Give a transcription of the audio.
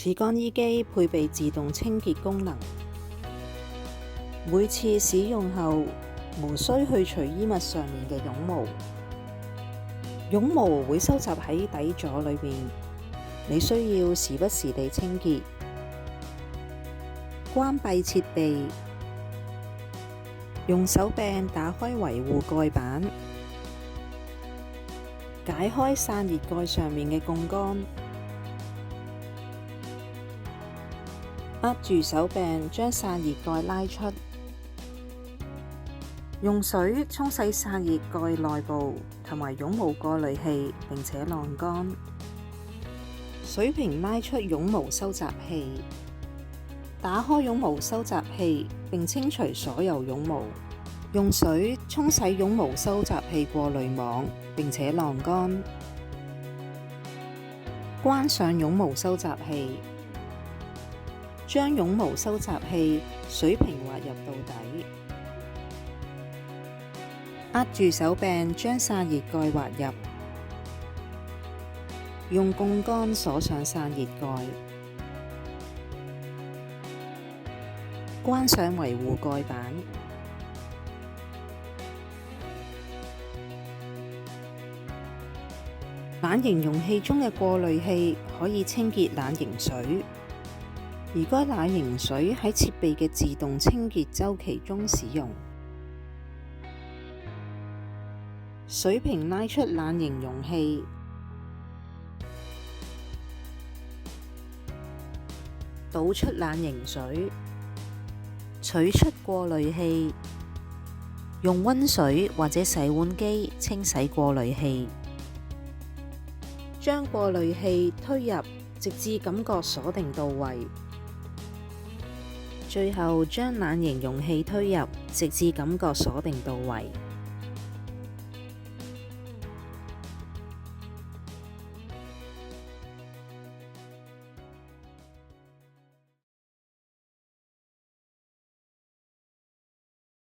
此乾衣機配備自動清潔功能，每次使用後無需去除衣物上面嘅絨毛，絨毛會收集喺底座裏面，你需要時不時地清潔。關閉設備，用手柄打開維護蓋板，解開散熱蓋上面嘅槓桿，握住手柄將散熱蓋拉出，用水沖洗散熱蓋內部同埋絨毛過濾器，並且晾乾。水平拉出絨毛收集器，打開絨毛收集器並清除所有絨毛，用水沖洗絨毛收集器過濾網，並且晾乾。關上絨毛收集器，將絨毛收集器水平滑入到底，握住手柄將散熱蓋滑入，用槓桿鎖上散熱蓋，關上維護蓋板。冷凝容器中嘅過濾器可以清潔冷凝水，而該冷凝水喺設備嘅自動清潔週期中使用。水平拉出冷凝容器，倒出冷凝水，取出過濾器，用溫水或者洗碗機清洗過濾器，將過濾器推入，直至感覺鎖定到位。最後將冷凝容器推入，直至感覺鎖定到位。